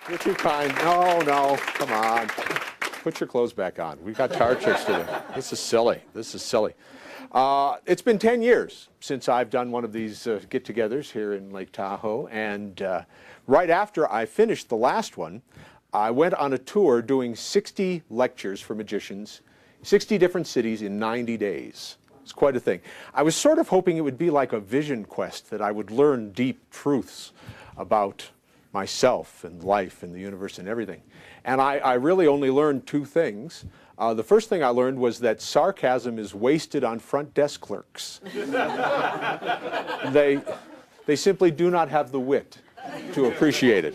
You're too kind. No, no, come on. Put your clothes back on. We've got card tricks to do. This is silly. This is silly. It's been 10 years since I've done one of these get-togethers here in Lake Tahoe, and right after I finished the last one, I went on a tour doing 60 lectures for magicians, 60 different cities in 90 days. It's quite a thing. I was sort of hoping it would be like a vision quest, that I would learn deep truths about myself and life and the universe and everything. And I really only learned two things. The first thing I learned was that sarcasm is wasted on front desk clerks. They simply do not have the wit to appreciate it.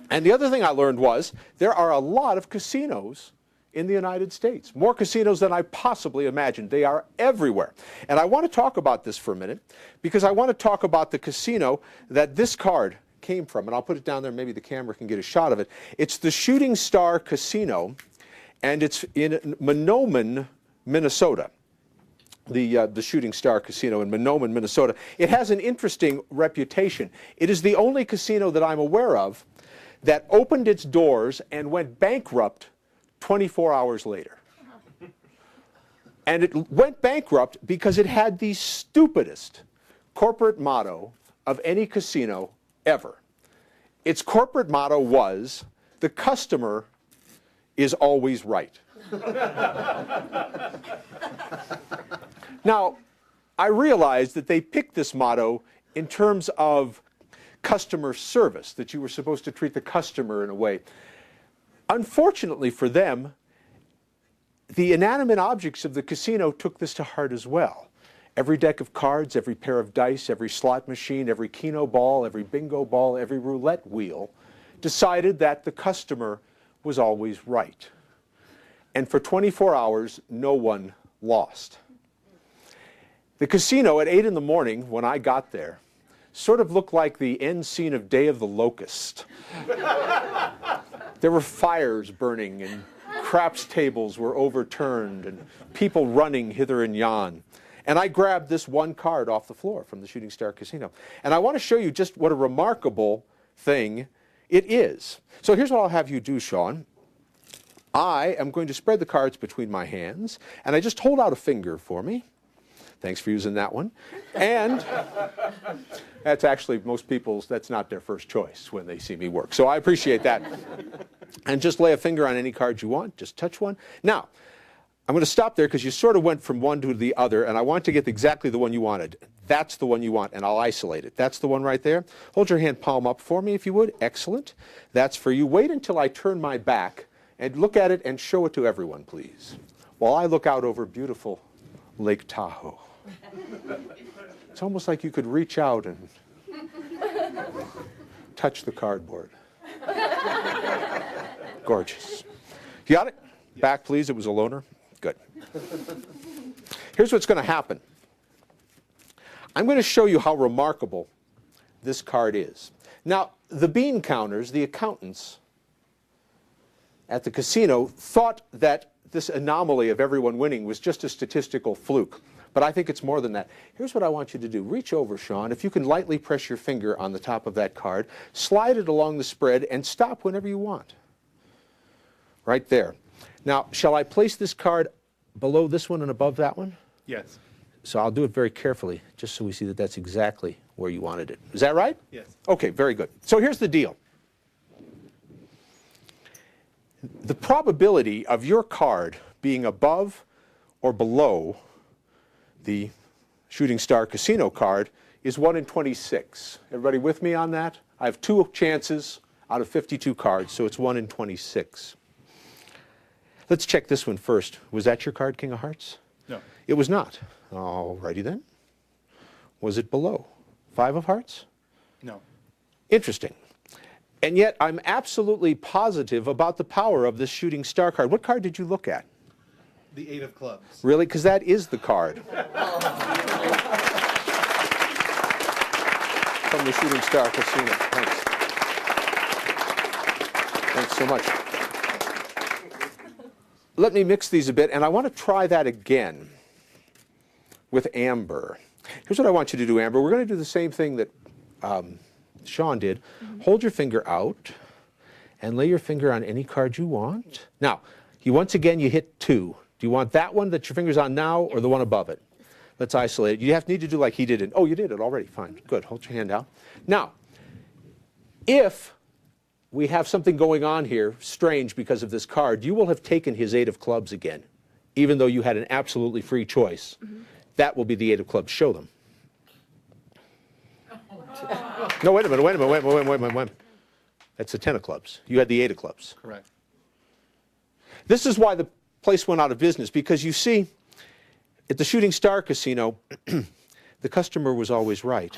And the other thing I learned was there are a lot of casinos in the United States. More casinos than I possibly imagined. They are everywhere. And I want to talk about this for a minute, because I want to talk about the casino that this card came from. And I'll put it down there, maybe the camera can get a shot of it. It's the Shooting Star Casino, and it's in Mahnomen, Minnesota. The Shooting Star Casino in Mahnomen, Minnesota. It has an interesting reputation. It is the only casino that I'm aware of that opened its doors and went bankrupt 24 hours later. And it went bankrupt because it had the stupidest corporate motto of any casino ever. Its corporate motto was, "The customer is always right." Now, I realized that they picked this motto in terms of customer service, that you were supposed to treat the customer in a way. Unfortunately for them, the inanimate objects of the casino took this to heart as well. Every deck of cards, every pair of dice, every slot machine, every keno ball, every bingo ball, every roulette wheel decided that the customer was always right. And for 24 hours, no one lost. The casino at 8 in the morning, when I got there, sort of looked like the end scene of Day of the Locust. There were fires burning, and craps tables were overturned, and people running hither and yon. And I grabbed this one card off the floor from the Shooting Star Casino. And I want to show you just what a remarkable thing it is. So here's what I'll have you do, Sean. I am going to spread the cards between my hands, and I just hold out a finger for me. Thanks for using that one. And that's actually most people's, that's not their first choice when they see me work. So I appreciate that. And just lay a finger on any card you want. Just touch one. Now, I'm going to stop there because you sort of went from one to the other, and I want to get exactly the one you wanted. That's the one you want, and I'll isolate it. That's the one right there. Hold your hand palm up for me if you would. Excellent. That's for you. Wait until I turn my back and look at it and show it to everyone, please, while I look out over beautiful Lake Tahoe. It's almost like you could reach out and touch the cardboard. Gorgeous. You got it? Back, please. It was a loner. Good. Here's what's going to happen. I'm going to show you how remarkable this card is. Now, the bean counters, the accountants at the casino, thought that this anomaly of everyone winning was just a statistical fluke. But I think it's more than that. Here's what I want you to do. Reach over, Sean. If you can lightly press your finger on the top of that card, slide it along the spread, and stop whenever you want. Right there. Now, shall I place this card below this one and above that one? Yes. So I'll do it very carefully, just so we see that that's exactly where you wanted it. Is that right? Yes. Okay, very good. So here's the deal. The probability of your card being above or below the Shooting Star Casino card is 1 in 26. Everybody with me on that? I have 2 chances out of 52 cards, so it's 1 in 26. Let's check this one first. Was that your card, King of Hearts? No. It was not. All righty then. Was it below? 5 of Hearts? No. Interesting. And yet I'm absolutely positive about the power of this Shooting Star card. What card did you look at? The 8 of clubs. Really? Because that is the card. From the Shooting Star Casino. Thanks. Thanks so much. Let me mix these a bit, and I want to try that again with amber. Here's what I want you to do, Amber. We're going to do the same thing that Sean did. Hold your finger out. and lay your finger on any card you want. Now, once again, you hit 2. Do you want that one that your finger's on now or the one above it? Let's isolate it. You need to do like he did. Oh, you did it already. Fine. Good. Hold your hand out. Now, if we have something going on here, strange because of this card, you will have taken his 8 of clubs again, even though you had an absolutely free choice. That will be the 8 of clubs. Show them. No, wait a minute. That's the 10 of clubs. You had the 8 of clubs. Correct. This is why the place went out of business, because you see, at the Shooting Star Casino, the customer was always right.